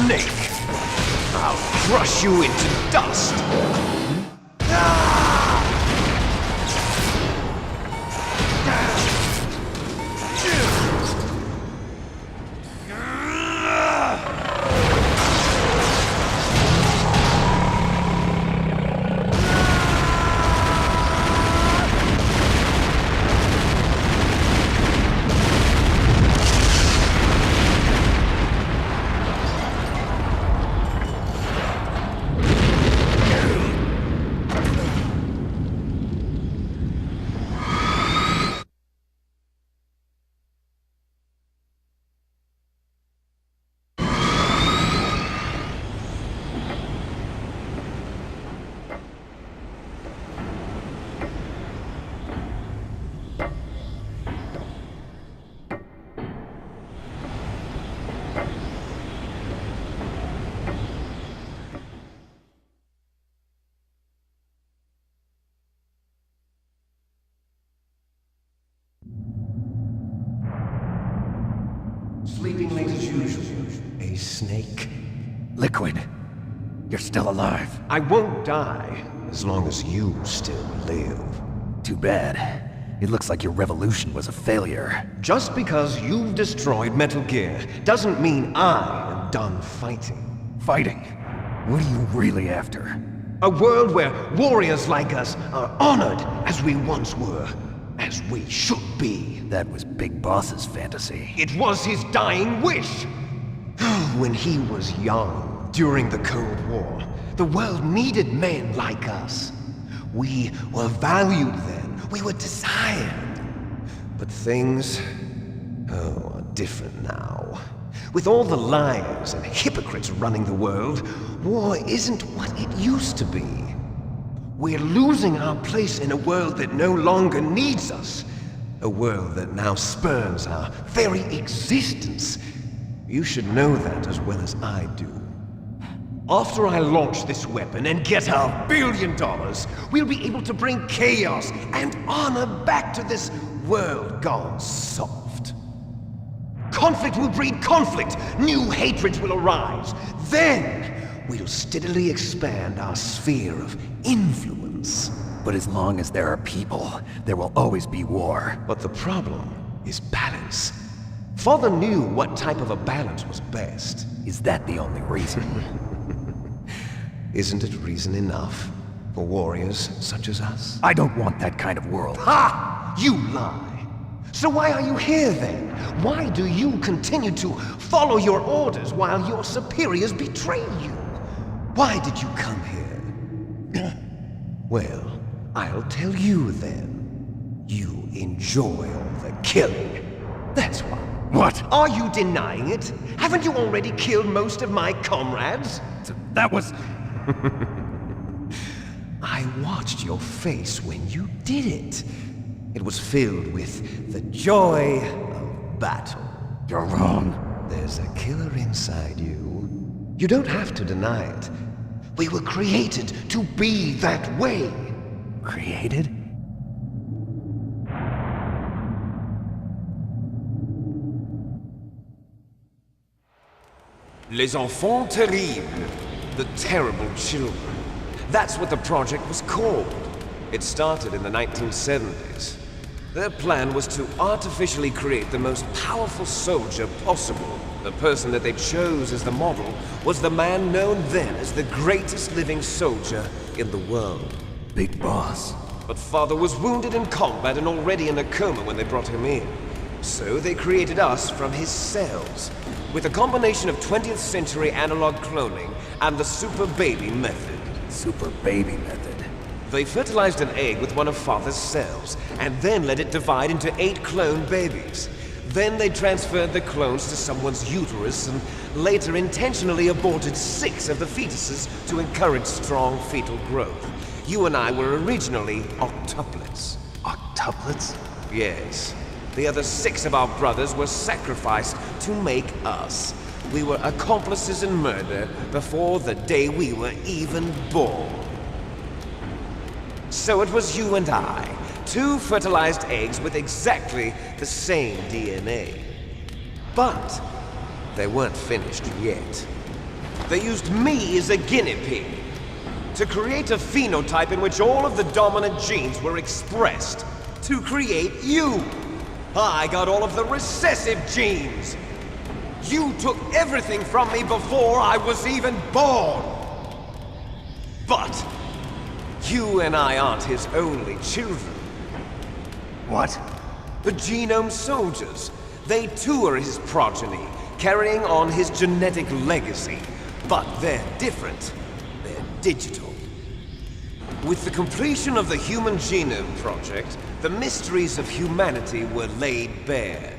snake! I'll crush you into dust! Sleeping late as usual. A snake. Liquid, you're still alive. I won't die as long as you still live. Too bad. It looks like your revolution was a failure. Just because you've destroyed Metal Gear doesn't mean I am done fighting. Fighting? What are you really after? A world where warriors like us are honored as we once were, as we should be. That was Big Boss's fantasy. It was his dying wish. When he was young, during the Cold War, the world needed men like us. We were valued then. We were desired. But things, are different now. With all the liars and hypocrites running the world, war isn't what it used to be. We're losing our place in a world that no longer needs us. A world that now spurns our very existence. You should know that as well as I do. After I launch this weapon and get our $1 billion, we'll be able to bring chaos and honor back to this world gone soft. Conflict will breed conflict. New hatreds will arise. Then, we'll steadily expand our sphere of influence. But as long as there are people, there will always be war. But the problem is balance. Father knew what type of a balance was best. Is that the only reason? Isn't it reason enough for warriors such as us? I don't want that kind of world. Ha! You lie! So why are you here then? Why do you continue to follow your orders while your superiors betray you? Why did you come here? Well, I'll tell you then. You enjoy all the killing. That's why. What? Are you denying it? Haven't you already killed most of my comrades? That was... I watched your face when you did it. It was filled with the joy of battle. You're wrong. There's a killer inside you. You don't have to deny it. We were created to be that way. Created? Les enfants terribles. The terrible children. That's what the project was called. It started in the 1970s. Their plan was to artificially create the most powerful soldier possible. The person that they chose as the model was the man known then as the greatest living soldier in the world. Big Boss. But Father was wounded in combat and already in a coma when they brought him in. So they created us from his cells, with a combination of 20th century analog cloning and the super baby method. Super baby method. They fertilized an egg with one of Father's cells, and then let it divide into 8 clone babies. Then they transferred the clones to someone's uterus and later intentionally aborted 6 of the fetuses to encourage strong fetal growth. You and I were originally octuplets. Octuplets? Yes. The other 6 of our brothers were sacrificed to make us. We were accomplices in murder before the day we were even born. So it was you and I, 2 fertilized eggs with exactly the same DNA. But they weren't finished yet. They used me as a guinea pig to create a phenotype in which all of the dominant genes were expressed to create you. I got all of the recessive genes. You took everything from me before I was even born. But you and I aren't his only children. What? The Genome Soldiers. They too are his progeny, carrying on his genetic legacy. But they're different. They're digital. With the completion of the Human Genome Project, the mysteries of humanity were laid bare.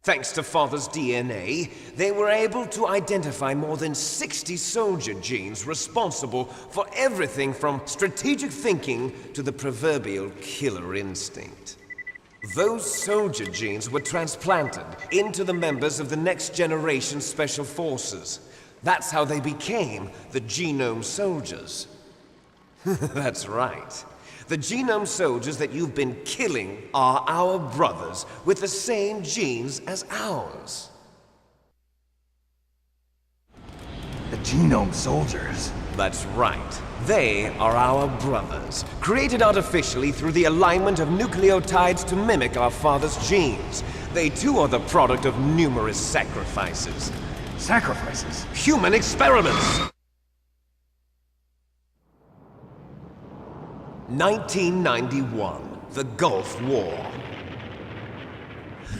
Thanks to Father's DNA, they were able to identify more than 60 soldier genes responsible for everything from strategic thinking to the proverbial killer instinct. Those soldier genes were transplanted into the members of the next generation Special Forces. That's how they became the Genome Soldiers. That's right. The Genome Soldiers that you've been killing are our brothers with the same genes as ours. The Genome Soldiers? That's right. They are our brothers, created artificially through the alignment of nucleotides to mimic our father's genes. They too are the product of numerous sacrifices. Sacrifices? Human experiments! 1991, the Gulf War.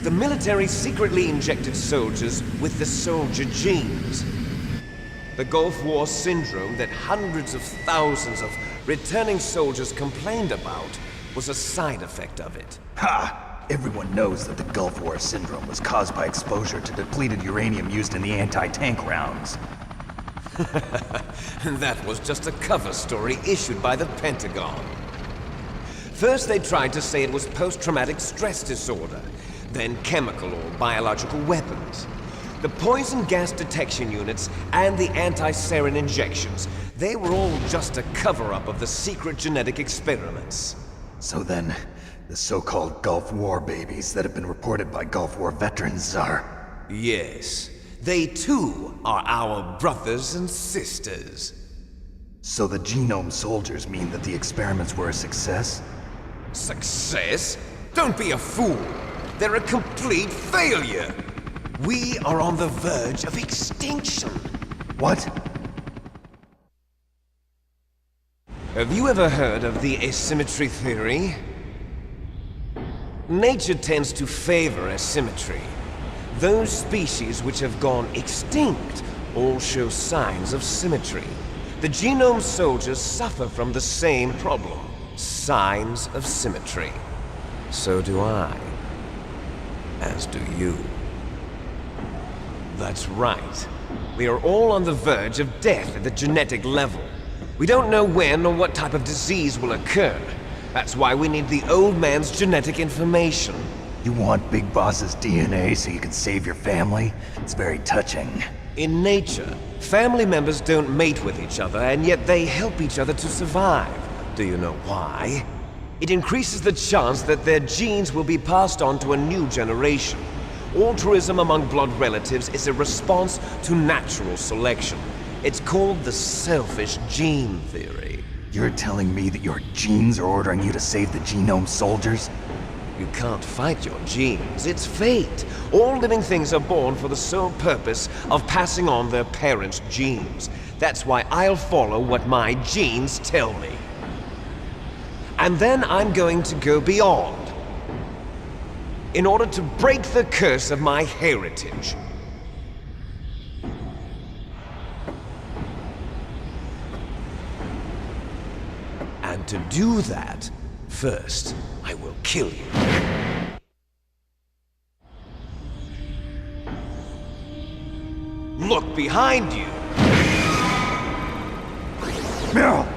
The military secretly injected soldiers with the soldier genes. The Gulf War syndrome that hundreds of thousands of returning soldiers complained about was a side effect of it. Ha! Everyone knows that the Gulf War syndrome was caused by exposure to depleted uranium used in the anti-tank rounds. That was just a cover story issued by the Pentagon. First they tried to say it was post-traumatic stress disorder, then chemical or biological weapons. The poison gas detection units and the anti-sarin injections, they were all just a cover-up of the secret genetic experiments. So then, the so-called Gulf War babies that have been reported by Gulf War veterans are... Yes, they too are our brothers and sisters. So the Genome Soldiers mean that the experiments were a success? Success? Don't be a fool! They're a complete failure! We are on the verge of extinction. What? Have you ever heard of the asymmetry theory? Nature tends to favor asymmetry. Those species which have gone extinct all show signs of symmetry. The Genome Soldiers suffer from the same problem. Signs of symmetry. So do I. As do you. That's right. We are all on the verge of death at the genetic level. We don't know when or what type of disease will occur. That's why we need the old man's genetic information. You want Big Boss's DNA so you can save your family? It's very touching. In nature, family members don't mate with each other, and yet they help each other to survive. Do you know why? It increases the chance that their genes will be passed on to a new generation. Altruism among blood relatives is a response to natural selection. It's called the selfish gene theory. You're telling me that your genes are ordering you to save the Genome Soldiers? You can't fight your genes. It's fate. All living things are born for the sole purpose of passing on their parents' genes. That's why I'll follow what my genes tell me. And then I'm going to go beyond. In order to break the curse of my heritage. And to do that, first, I will kill you. Look behind you! Meryl!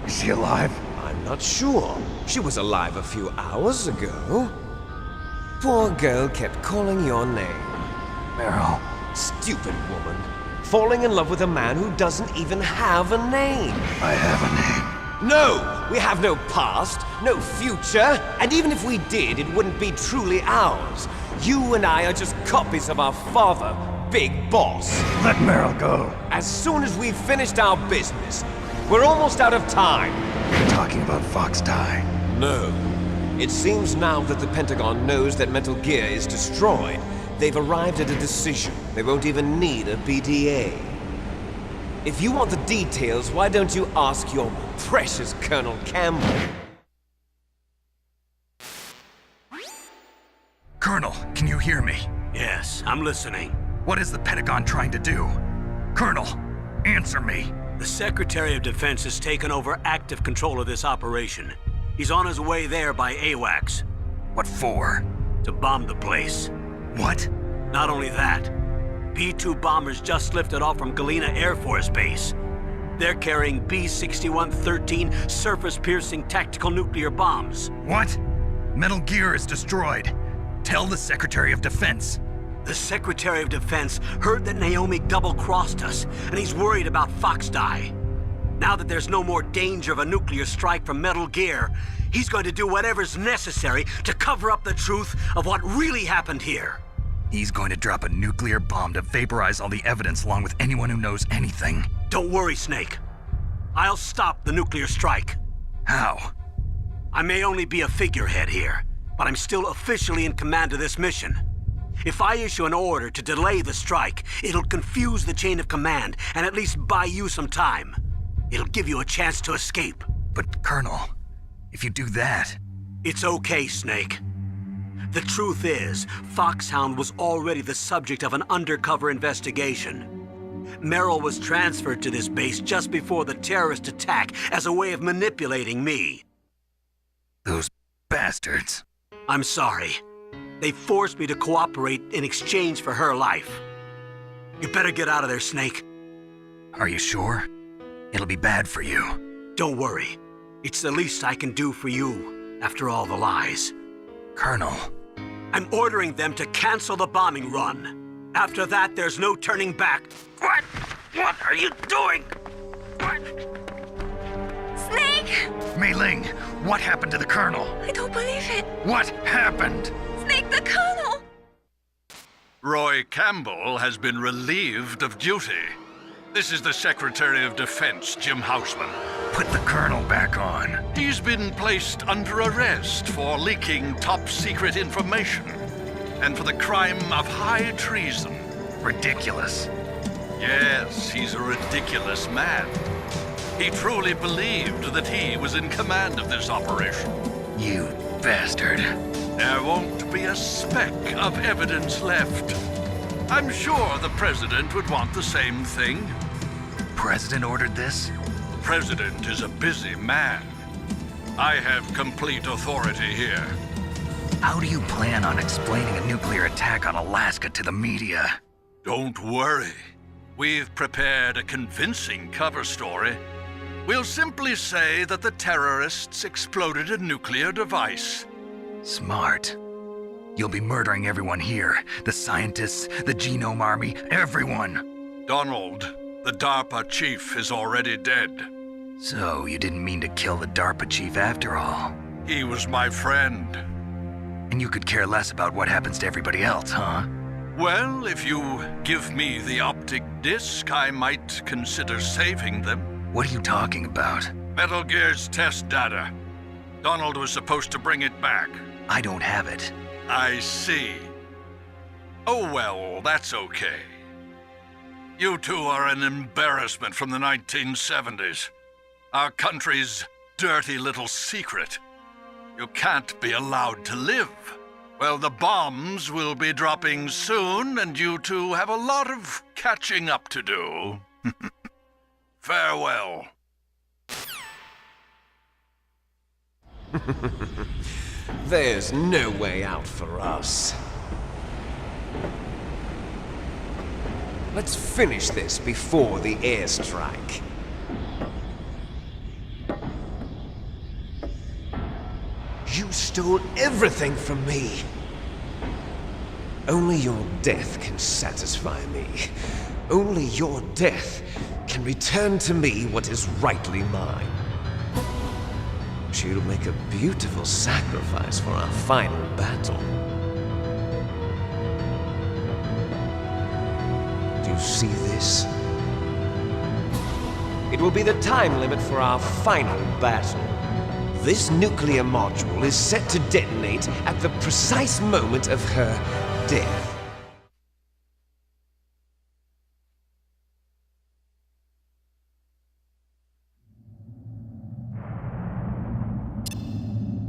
Is she alive? I'm not sure. She was alive a few hours ago. Poor girl kept calling your name. Meryl. Stupid woman. Falling in love with a man who doesn't even have a name. I have a name. No! We have no past, no future, and even if we did, it wouldn't be truly ours. You and I are just copies of our father, Big Boss. Let Meryl go. As soon as we've finished our business, we're almost out of time. You're talking about FoxDie. No. It seems now that the Pentagon knows that Metal Gear is destroyed, they've arrived at a decision. They won't even need a PDA. If you want the details, why don't you ask your precious Colonel Campbell? Colonel, can you hear me? Yes, I'm listening. What is the Pentagon trying to do? Colonel, answer me. The Secretary of Defense has taken over active control of this operation. He's on his way there by AWACS. What for? To bomb the place. What? Not only that, B-2 bombers just lifted off from Galena Airforce Base. They're carrying B-6113 surface-piercing tactical nuclear bombs. What? Metal Gear is destroyed. Tell the Secretary of Defense. The Secretary of Defense heard that Naomi double-crossed us, and he's worried about FoxDie. Now that there's no more danger of a nuclear strike from Metal Gear, he's going to do whatever's necessary to cover up the truth of what really happened here. He's going to drop a nuclear bomb to vaporize all the evidence along with anyone who knows anything. Don't worry, Snake. I'll stop the nuclear strike. How? I may only be a figurehead here, but I'm still officially in command of this mission. If I issue an order to delay the strike, it'll confuse the chain of command and at least buy you some time. It'll give you a chance to escape. But, Colonel, if you do that... It's okay, Snake. The truth is, Foxhound was already the subject of an undercover investigation. Meryl was transferred to this base just before the terrorist attack as a way of manipulating me. Those bastards. I'm sorry. They forced me to cooperate in exchange for her life. You better get out of there, Snake. Are you sure? It'll be bad for you. Don't worry. It's the least I can do for you, after all the lies. Colonel. I'm ordering them to cancel the bombing run. After that, there's no turning back. What? What are you doing? What? Snake! Mei Ling, what happened to the Colonel? I don't believe it. What happened? Snake, the Colonel! Roy Campbell has been relieved of duty. This is the Secretary of Defense, Jim Houseman. Put the Colonel back on. He's been placed under arrest for leaking top-secret information and for the crime of high treason. Ridiculous. Yes, he's a ridiculous man. He truly believed that he was in command of this operation. You bastard. There won't be a speck of evidence left. I'm sure the President would want the same thing. President ordered this? President is a busy man. I have complete authority here. How do you plan on explaining a nuclear attack on Alaska to the media? Don't worry. We've prepared a convincing cover story. We'll simply say that the terrorists exploded a nuclear device. Smart. You'll be murdering everyone here. The scientists, the Genome Army, everyone. Donald, the DARPA chief, is already dead. So, you didn't mean to kill the DARPA chief after all. He was my friend. And you could care less about what happens to everybody else, huh? Well, if you give me the optic disc, I might consider saving them. What are you talking about? Metal Gear's test data. Donald was supposed to bring it back. I don't have it. I see. Oh well, that's okay. You two are an embarrassment from the 1970s. Our country's dirty little secret. You can't be allowed to live. Well, the bombs will be dropping soon, and you two have a lot of catching up to do. Farewell. There's no way out for us. Let's finish this before the airstrike. You stole everything from me. Only your death can satisfy me. Only your death can return to me what is rightly mine. She'll make a beautiful sacrifice for our final battle. see this? It will be the time limit for our final battle. This nuclear module is set to detonate at the precise moment of her death.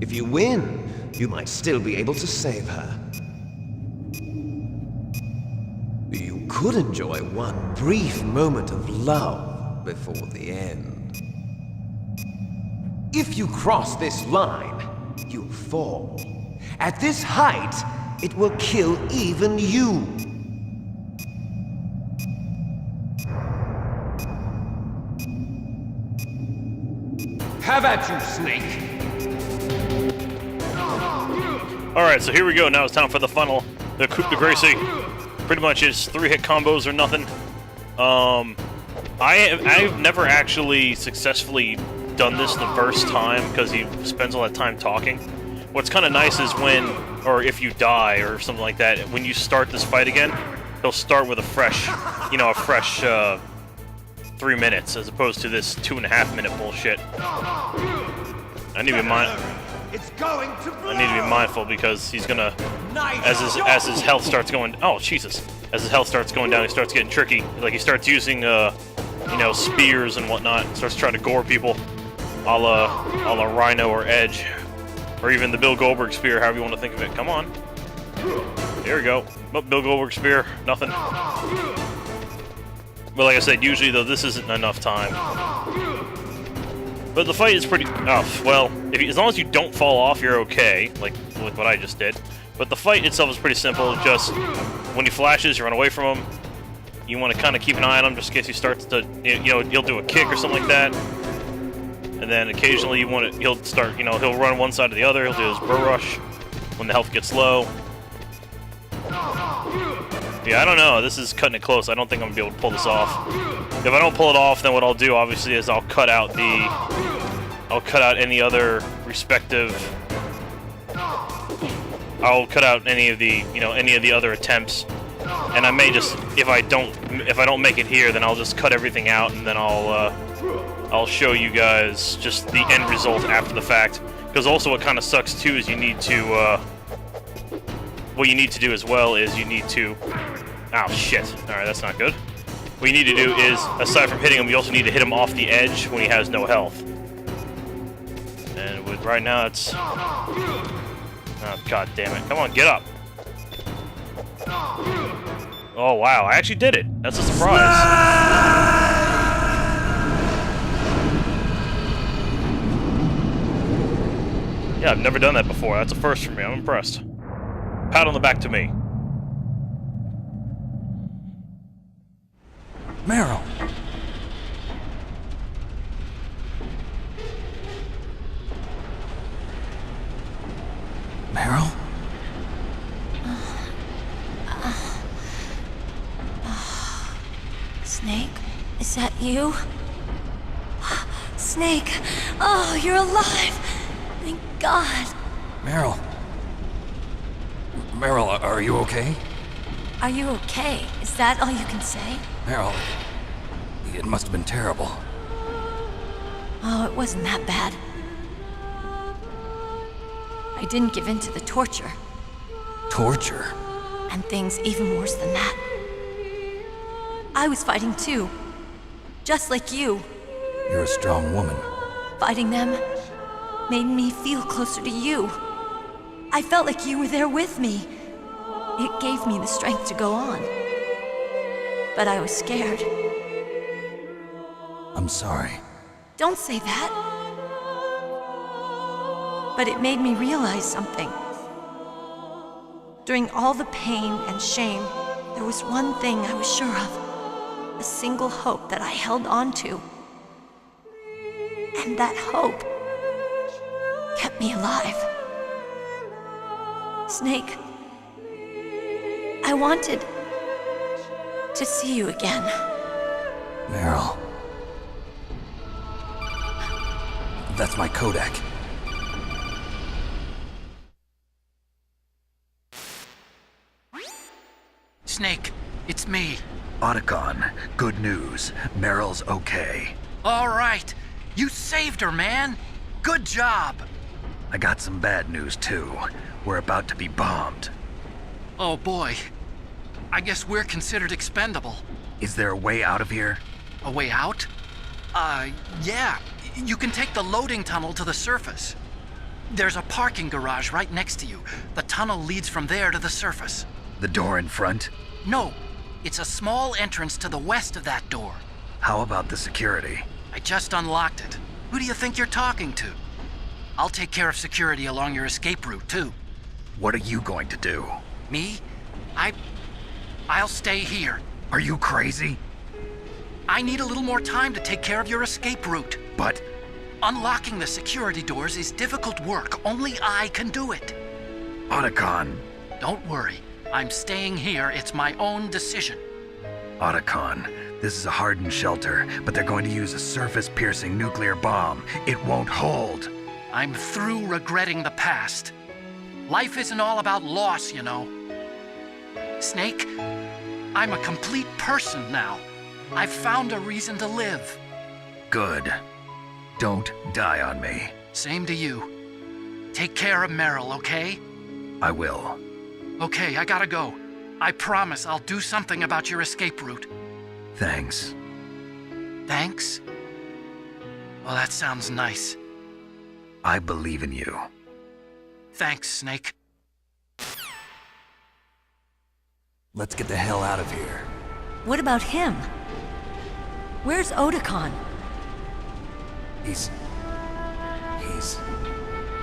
If you win, you might still be able to save her. You could enjoy one brief moment of love before the end. If you cross this line, you'll fall. At this height, it will kill even you. Have at you, Snake! Alright, so here we go. Now it's time for the funnel. The coup de grace. Pretty much it's 3-hit combos or nothing. I've never actually successfully done this the first time because he spends all that time talking. What's kind of nice is when, or if you die or something like that, when you start this fight again, he'll start with a fresh, a fresh 3 minutes as opposed to this 2.5-minute bullshit. I need to be mindful because he's gonna, as his health starts going. Oh Jesus! As his health starts going down, he starts getting tricky. Like he starts using, spears and whatnot. Starts trying to gore people, a la Rhino or Edge, or even the Bill Goldberg spear, however you want to think of it. Come on. Here we go. Oh, Bill Goldberg spear. Nothing. But like I said, usually though, this isn't enough time. But the fight is pretty... Oh, well, as long as you don't fall off, you're okay, like what I just did. But the fight itself is pretty simple. Just when he flashes, you run away from him. You want to kind of keep an eye on him just in case he starts to, he'll do a kick or something like that. And then occasionally he'll start, he'll run one side or the other. He'll do his burr rush when the health gets low. Yeah, I don't know. This is cutting it close. I don't think I'm gonna be able to pull this off. If I don't pull it off, then what I'll do, obviously, is I'll cut out any other respective. I'll cut out any of the other attempts, and I may just, if I don't make it here, then I'll just cut everything out, and then I'll show you guys just the end result after the fact. Because also, what kind of sucks too is you need to. What you need to do as well is you need to... Oh, shit. Alright, that's not good. What you need to do is, aside from hitting him, you also need to hit him off the edge when he has no health. And with right now, it's... Oh, god damn it. Come on, get up. Oh, wow. I actually did it. That's a surprise. Yeah, I've never done that before. That's a first for me. I'm impressed. Pat on the back to me. Meryl! Meryl? Snake, is that you? Snake, oh, you're alive! Thank God. Meryl? Meryl, are you okay? Are you okay? Is that all you can say? Meryl, it must have been terrible. Oh, it wasn't that bad. I didn't give in to the torture. Torture? And things even worse than that. I was fighting too. Just like you. You're a strong woman. Fighting them made me feel closer to you. I felt like you were there with me. It gave me the strength to go on. But I was scared. I'm sorry. Don't say that. But it made me realize something. During all the pain and shame, there was one thing I was sure of. A single hope that I held on to. And that hope kept me alive. Snake, I wanted to see you again. Meryl. That's my Kodak. Snake, it's me. Otacon, good news. Meryl's okay. All right. You saved her, man. Good job. I got some bad news, too. We're about to be bombed. Oh, boy. I guess we're considered expendable. Is there a way out of here? A way out? Yeah. You can take the loading tunnel to the surface. There's a parking garage right next to you. The tunnel leads from there to the surface. The door in front? No. It's a small entrance to the west of that door. How about the security? I just unlocked it. Who do you think you're talking to? I'll take care of security along your escape route, too. What are you going to do? Me? I'll stay here. Are you crazy? I need a little more time to take care of your escape route. But Unlocking the security doors is difficult work. Only I can do it. Otacon. Don't worry. I'm staying here. It's my own decision. Otacon, this is a hardened shelter, but they're going to use a surface-piercing nuclear bomb. It won't hold. I'm through regretting the past. Life isn't all about loss, you know. Snake, I'm a complete person now. I've found a reason to live. Good. Don't die on me. Same to you. Take care of Meryl, okay? I will. Okay, I gotta go. I promise I'll do something about your escape route. Thanks. Thanks? Well, that sounds nice. I believe in you. Thanks, Snake. Let's get the hell out of here. What about him? Where's Otacon? He's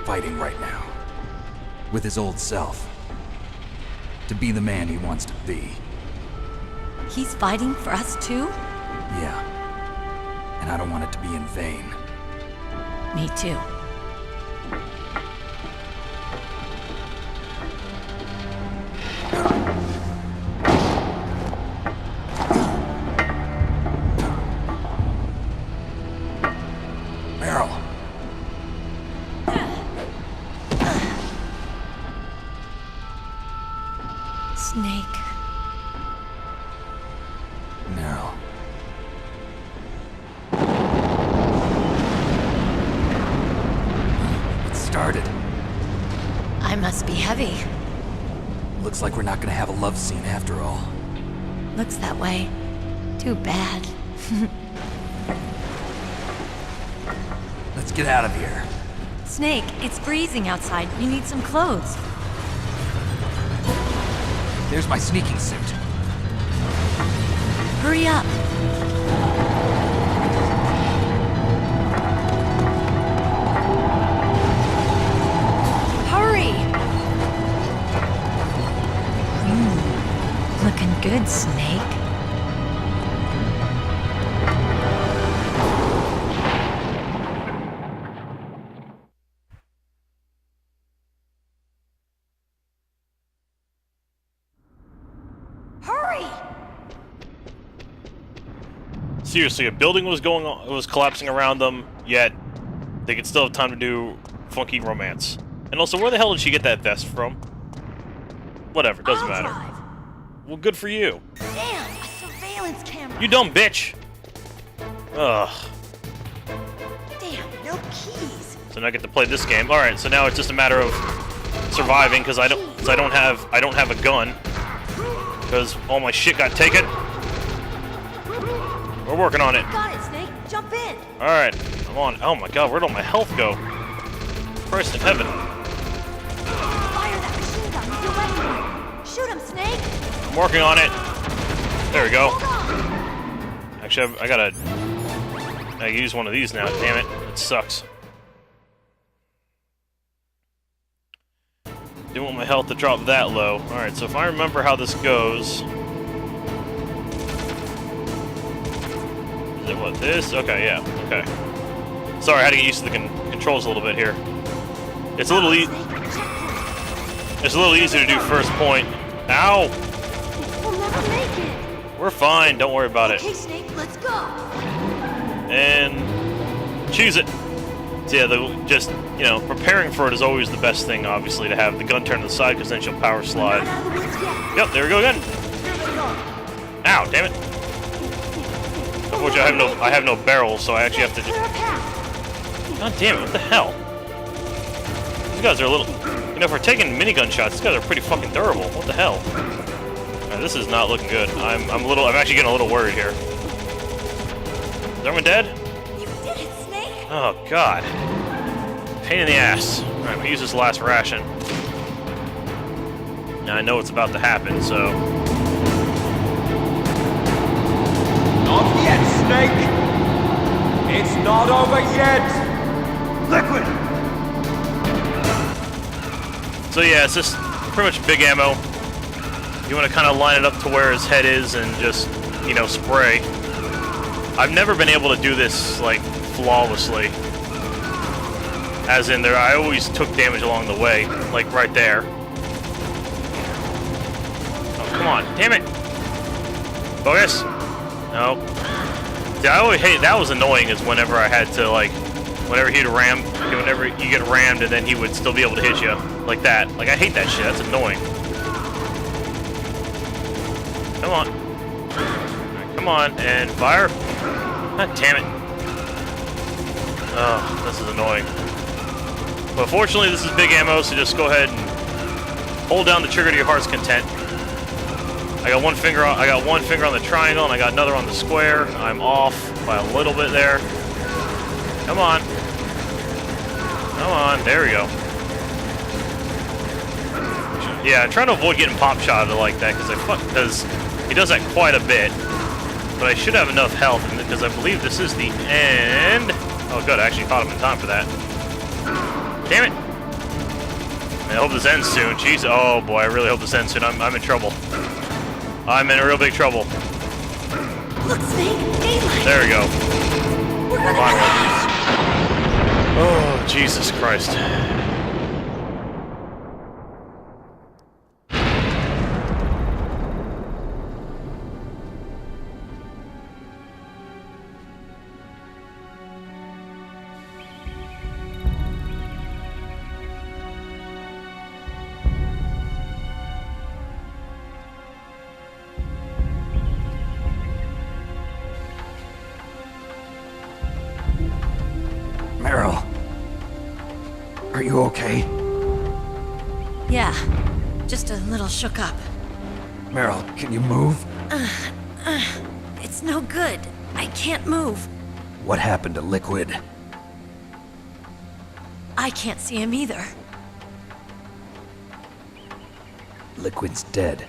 fighting right now. With his old self. To be the man he wants to be. He's fighting for us too? Yeah. And I don't want it to be in vain. Me too. Meryl. Snake. Meryl. It started. I must be heavy. Looks like we're not gonna have a love scene after all. Looks that way. Too bad. Let's get out of here. Snake, it's freezing outside. You need some clothes. There's my sneaking suit. Hurry up. Hurry! Looking good, Snake. Hurry! Seriously, a building was collapsing around them, yet they could still have time to do funky romance. And also, where the hell did she get that vest from? Whatever, doesn't matter. Drive. Well, good for you. Damn, a surveillance camera. You dumb bitch! Ugh. Damn, no keys. So now I get to play this game. Alright, so now it's just a matter of surviving, because I don't have a gun. Because all my shit got taken. We're working on it. Got it, Snake. Jump in. Alright, I'm on. Oh my god, where'd all my health go? Christ in heaven. Fire that machine gun with your weapon. Shoot him, Snake. I'm working on it. There we go. Hold on. Actually, I gotta use one of these now. Damn it. It sucks. Didn't want my health to drop that low. Alright, so if I remember how this goes... Is it what, this? Okay, yeah, okay. Sorry, I had to get used to the controls a little bit here. It's a little easy to do first point. Ow! We'll never make it. We're fine, don't worry about it. Okay, Snake, let's go. And... choose it. So yeah, just, you know, preparing for it is always the best thing, obviously, to have the gun turned to the side, because then she'll power slide. Not out of the woods yet. Yep, there we go again. Ow, damn it. Unfortunately, I have no barrels, so I actually have to just... God damn it, what the hell? These guys are a little... You know, if we're taking minigun shots, these guys are pretty fucking durable. What the hell? Alright, this is not looking good. I'm actually getting a little worried here. Is everyone dead? You did it, Snake! Oh, God. Pain in the ass. Alright, we use this last ration. Now I know what's about to happen, so... Not yet, Snake! It's not over yet! Liquid! So yeah, it's just pretty much big ammo. You want to kind of line it up to where his head is and just, you know, spray. I've never been able to do this, like, flawlessly. As in, I always took damage along the way, like right there. Oh, come on, damn it! Focus! No. See, I always hate, that was annoying, is whenever I had to, like, whenever he'd ram, whenever you get rammed and then he would still be able to hit you. Like that. Like, I hate that shit, that's annoying. Come on. Right, come on, and fire. God damn it. Oh, this is annoying. But fortunately, this is big ammo, so just go ahead and hold down the trigger to your heart's content. I got one finger on the triangle, and I got another on the square. I'm off by a little bit there. Come on. Come on, there we go. Yeah, I'm trying to avoid getting pop shotted like that, because he does that quite a bit. But I should have enough health, because I believe this is the end. Oh good, I actually caught him in time for that. Damn it! I hope this ends soon. Jeez, oh boy, I really hope this ends soon. I'm in trouble. I'm in real big trouble. Look, Snake, daylight! There we go. We're gonna Finally. crash! Oh, Jesus Christ. Meryl. Are you okay? Yeah, just a little shook up. Meryl, can you move? It's no good. I can't move. What happened to Liquid? I can't see him either. Liquid's dead.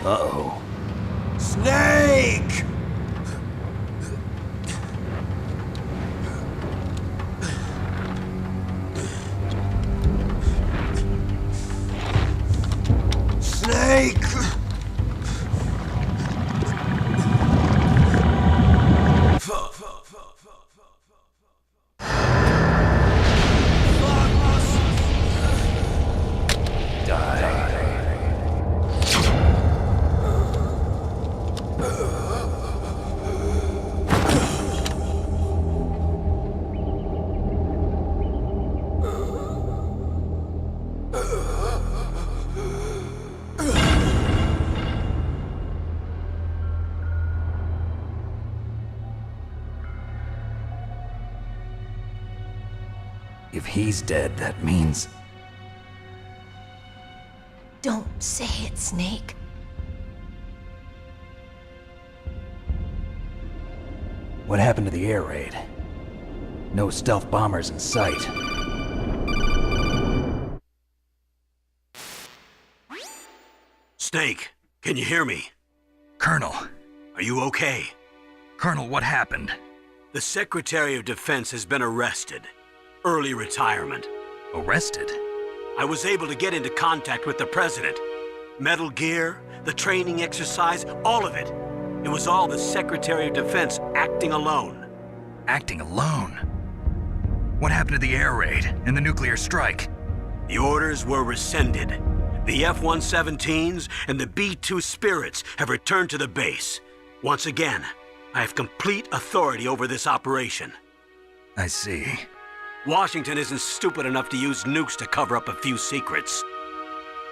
Uh-oh. Snake! Snake! If he's dead, that means... Don't say it, Snake. What happened to the air raid? No stealth bombers in sight. Snake, can you hear me? Colonel. Are you okay? Colonel, what happened? The Secretary of Defense has been arrested. Early retirement. Arrested? I was able to get into contact with the President. Metal Gear, the training exercise, all of it. It was all the Secretary of Defense acting alone. Acting alone? What happened to the air raid and the nuclear strike? The orders were rescinded. The F-117s and the B-2 Spirits have returned to the base. Once again, I have complete authority over this operation. I see. Washington isn't stupid enough to use nukes to cover up a few secrets.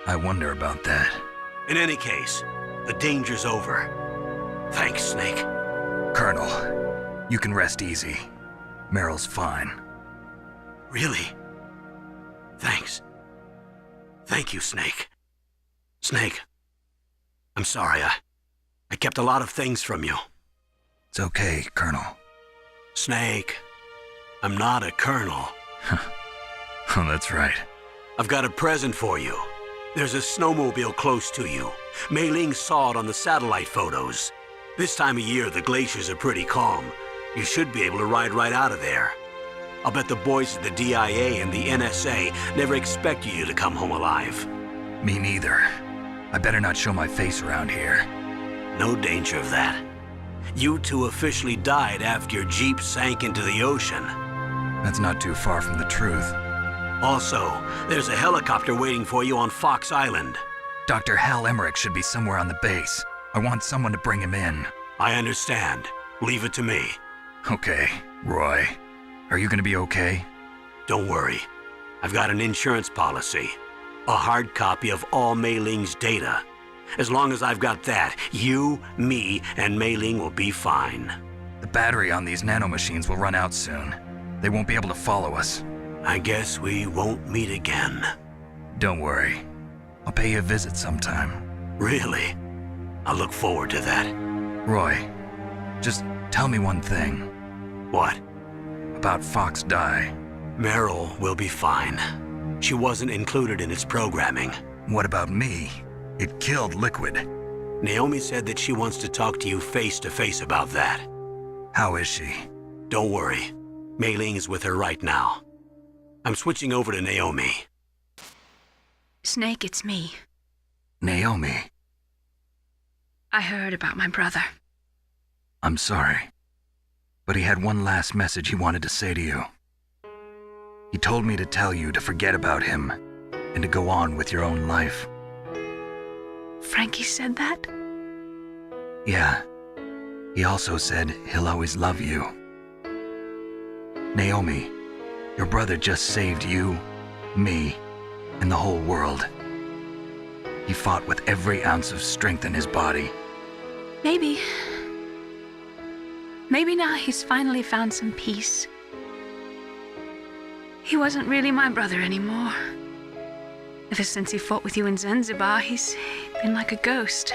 I wonder about that. In any case, the danger's over. Thanks, Snake. Colonel, you can rest easy. Meryl's fine. Really? Thanks. Thank you, Snake. Snake, I'm sorry, I kept a lot of things from you. It's okay, Colonel. Snake, I'm not a colonel. Oh, that's right. I've got a present for you. There's a snowmobile close to you. Mei Ling saw it on the satellite photos. This time of year, the glaciers are pretty calm. You should be able to ride right out of there. I'll bet the boys at the DIA and the NSA never expected you to come home alive. Me neither. I better not show my face around here. No danger of that. You two officially died after your Jeep sank into the ocean. That's not too far from the truth. Also, there's a helicopter waiting for you on Fox Island. Dr. Hal Emmerich should be somewhere on the base. I want someone to bring him in. I understand. Leave it to me. Okay, Roy. Are you gonna be okay? Don't worry. I've got an insurance policy. A hard copy of all Mei Ling's data. As long as I've got that, you, me, and Mei Ling will be fine. The battery on these nanomachines will run out soon. They won't be able to follow us. I guess we won't meet again. Don't worry. I'll pay you a visit sometime. Really? I look forward to that. Roy, just tell me one thing. What? About FoxDie. Meryl will be fine. She wasn't included in its programming. What about me? It killed Liquid. Naomi said that she wants to talk to you face to face about that. How is she? Don't worry. Mei Ling is with her right now. I'm switching over to Naomi. Snake, it's me. Naomi. I heard about my brother. I'm sorry. But he had one last message he wanted to say to you. He told me to tell you to forget about him and to go on with your own life. Frankie said that? Yeah. He also said he'll always love you. Naomi, your brother just saved you, me, and the whole world. He fought with every ounce of strength in his body. Maybe. Maybe now he's finally found some peace. He wasn't really my brother anymore. Ever since he fought with you in Zanzibar, he's been like a ghost.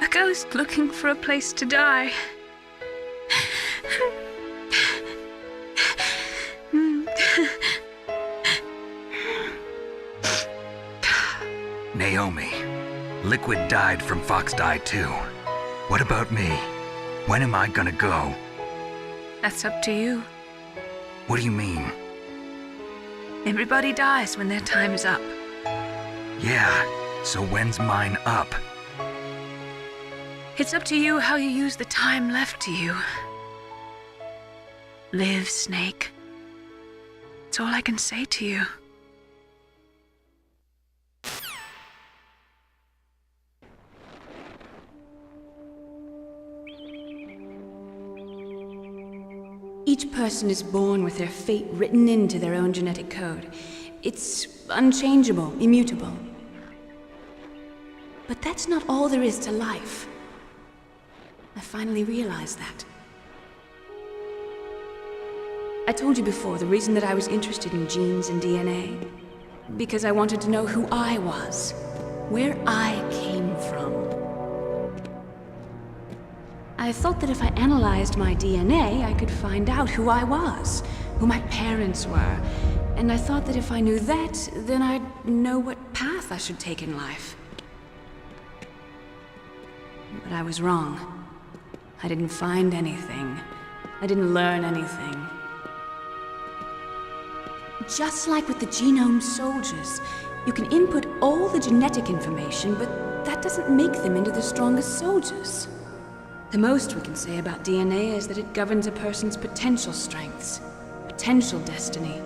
A ghost looking for a place to die. Naomi, Liquid died from FoxDie too. What about me? When am I gonna go? That's up to you. What do you mean? Everybody dies when their time is up. Yeah, so when's mine up? It's up to you how you use the time left to you. Live, Snake. That's all I can say to you. Each person is born with their fate written into their own genetic code. It's unchangeable, immutable. But that's not all there is to life. I finally realized that. I told you before the reason that I was interested in genes and DNA. Because I wanted to know who I was, where I came from. I thought that if I analyzed my DNA, I could find out who I was, who my parents were. And I thought that if I knew that, then I'd know what path I should take in life. But I was wrong. I didn't find anything. I didn't learn anything. Just like with the genome soldiers, you can input all the genetic information, but that doesn't make them into the strongest soldiers. The most we can say about DNA is that it governs a person's potential strengths, potential destiny.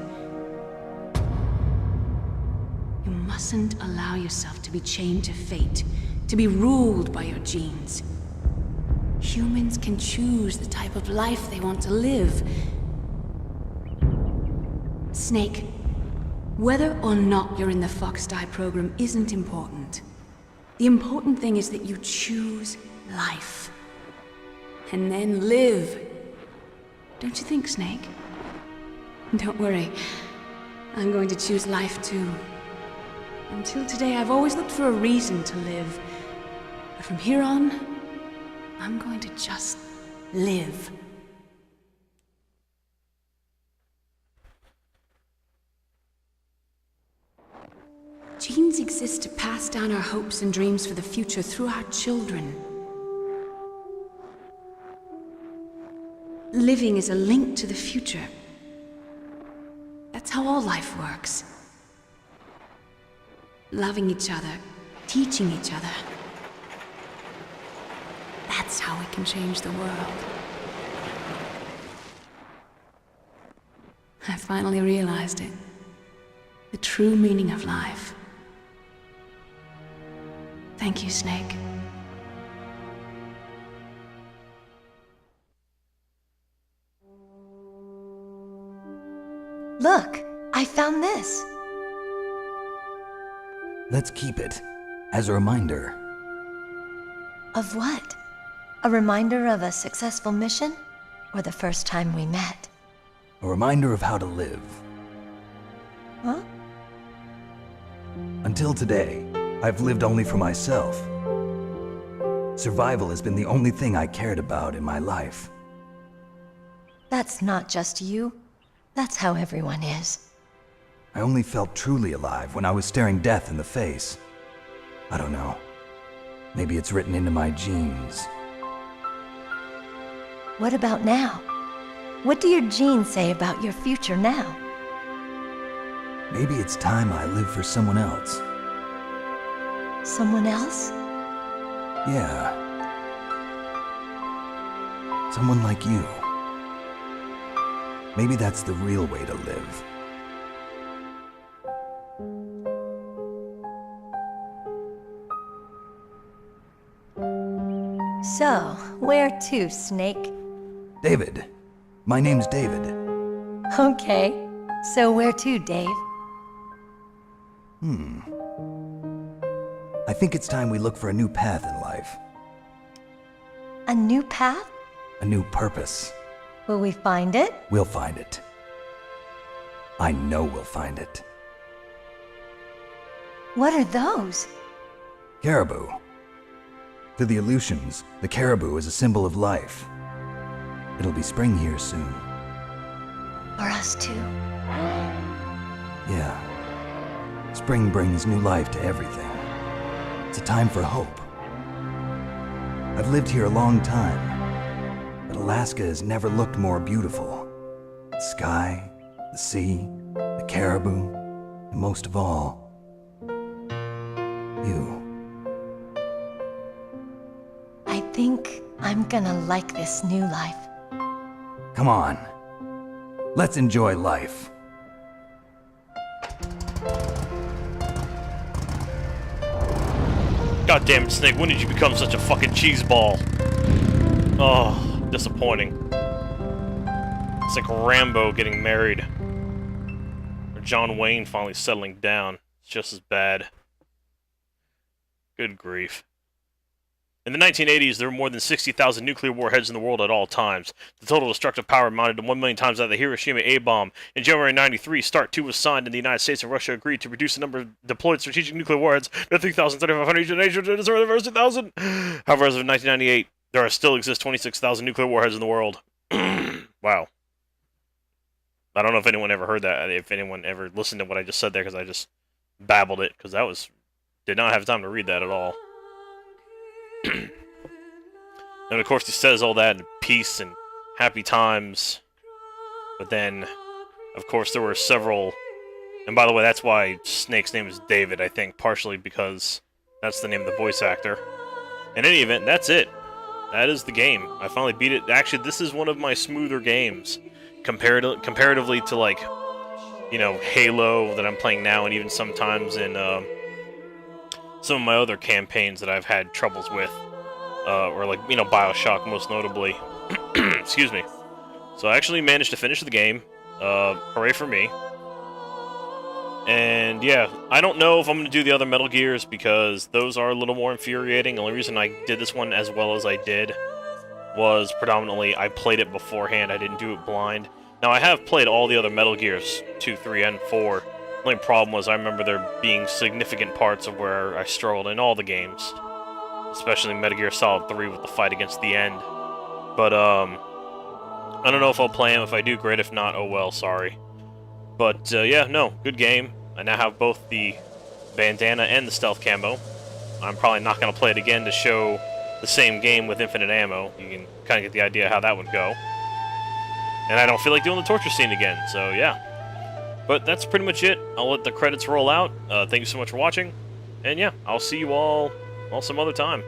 You mustn't allow yourself to be chained to fate, to be ruled by your genes. Humans can choose the type of life they want to live. Snake, Whether or not you're in the FoxDie program isn't important. The important thing is that you choose life. And then live. Don't you think, Snake? Don't worry. I'm going to choose life too. Until today, I've always looked for a reason to live. But from here on, I'm going to just live. Genes exist to pass down our hopes and dreams for the future through our children. Living is a link to the future. That's how all life works. Loving each other, teaching each other. That's how we can change the world. I finally realized it. The true meaning of life. Thank you, Snake. Look, I found this. Let's keep it as a reminder. Of what? A reminder of a successful mission? Or the first time we met? A reminder of how to live. Huh? Until today, I've lived only for myself. Survival has been the only thing I cared about in my life. That's not just you. That's how everyone is. I only felt truly alive when I was staring death in the face. I don't know. Maybe it's written into my genes. What about now? What do your genes say about your future now? Maybe it's time I live for someone else. Someone else? Yeah. Someone like you. Maybe that's the real way to live. So, where to, Snake? David. My name's David. Okay. So where to, Dave? I think it's time we look for a new path in life. A new path? A new purpose. Will we find it? We'll find it. I know we'll find it. What are those? Caribou. To the Aleutians, the caribou is a symbol of life. It'll be spring here soon. For us too. Yeah. Spring brings new life to everything. It's a time for hope. I've lived here a long time, but Alaska has never looked more beautiful. The sky, the sea, the caribou, and most of all, you. I think I'm gonna like this new life. Come on. Let's enjoy life. God damn it, Snake, when did you become such a fucking cheeseball? Oh, disappointing. It's like Rambo getting married. Or John Wayne finally settling down. It's just as bad. Good grief. In the 1980s, there were more than 60,000 nuclear warheads in the world at all times. The total destructive power amounted to 1 million times that of the Hiroshima A-bomb. In January 93, START 2 was signed, and the United States and Russia agreed to reduce the number of deployed strategic nuclear warheads to 3,500 each nation to destroy the first 2,000. However, as of 1998, there still exist 26,000 nuclear warheads in the world. Wow. I don't know if anyone ever heard that, if anyone ever listened to what I just said there, because I just babbled it, because that was... did not have time to read that at all. And of course he says all that in peace and happy times. But then, of course, there were several... And by the way, that's why Snake's name is David, I think, partially because that's the name of the voice actor. In any event, that's it. That is the game. I finally beat it. Actually, this is one of my smoother games. Comparatively to, like, you know, Halo that I'm playing now, and even sometimes in some of my other campaigns that I've had troubles with. Or, like, you know, BioShock, most notably. Excuse me. So I actually managed to finish the game. Hooray for me. And yeah, I don't know if I'm going to do the other Metal Gears because those are a little more infuriating. The only reason I did this one as well as I did was predominantly I played it beforehand. I didn't do it blind. Now, I have played all the other Metal Gears, 2, 3, and 4. The only problem was I remember there being significant parts of where I struggled in all the games. Especially Metal Gear Solid 3 with the fight against the end. But, I don't know if I'll play them. If I do, great. If not, oh well, sorry. But, yeah, no, good game. I now have both the bandana and the stealth camo. I'm probably not going to play it again to show the same game with infinite ammo. You can kind of get the idea how that would go. And I don't feel like doing the torture scene again, so yeah. But that's pretty much it. I'll let the credits roll out. Thank you so much for watching. And yeah, I'll see you all some other time.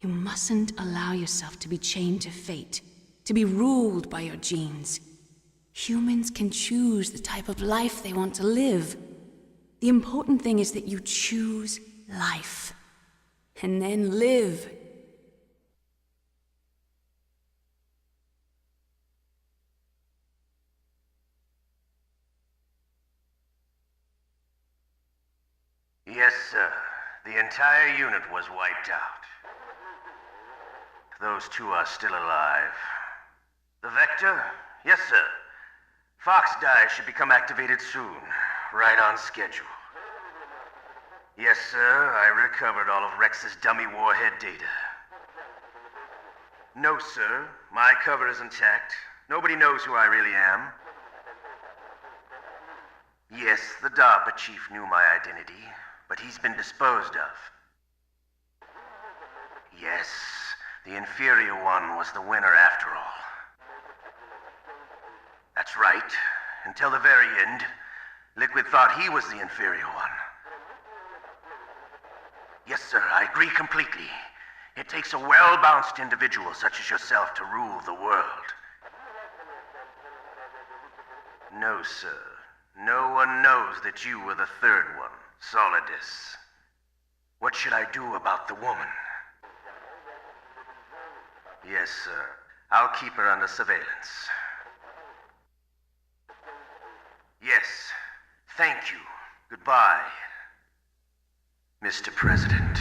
You mustn't allow yourself to be chained to fate, to be ruled by your genes. Humans can choose the type of life they want to live. The important thing is that you choose life. And then live. Yes, sir. The entire unit was wiped out. Those two are still alive. The Vector? Yes, sir. FoxDie should become activated soon. Right on schedule. Yes, sir. I recovered all of Rex's dummy warhead data. No, sir. My cover is intact. Nobody knows who I really am. Yes, the DARPA chief knew my identity, but he's been disposed of. Yes, the inferior one was the winner after all. That's right. Until the very end, Liquid thought he was the inferior one. Yes, sir, I agree completely. It takes a well-balanced individual such as yourself to rule the world. No, sir. No one knows that you were the third one, Solidus. What should I do about the woman? Yes, sir. I'll keep her under surveillance. Yes. Thank you. Goodbye, Mr. President.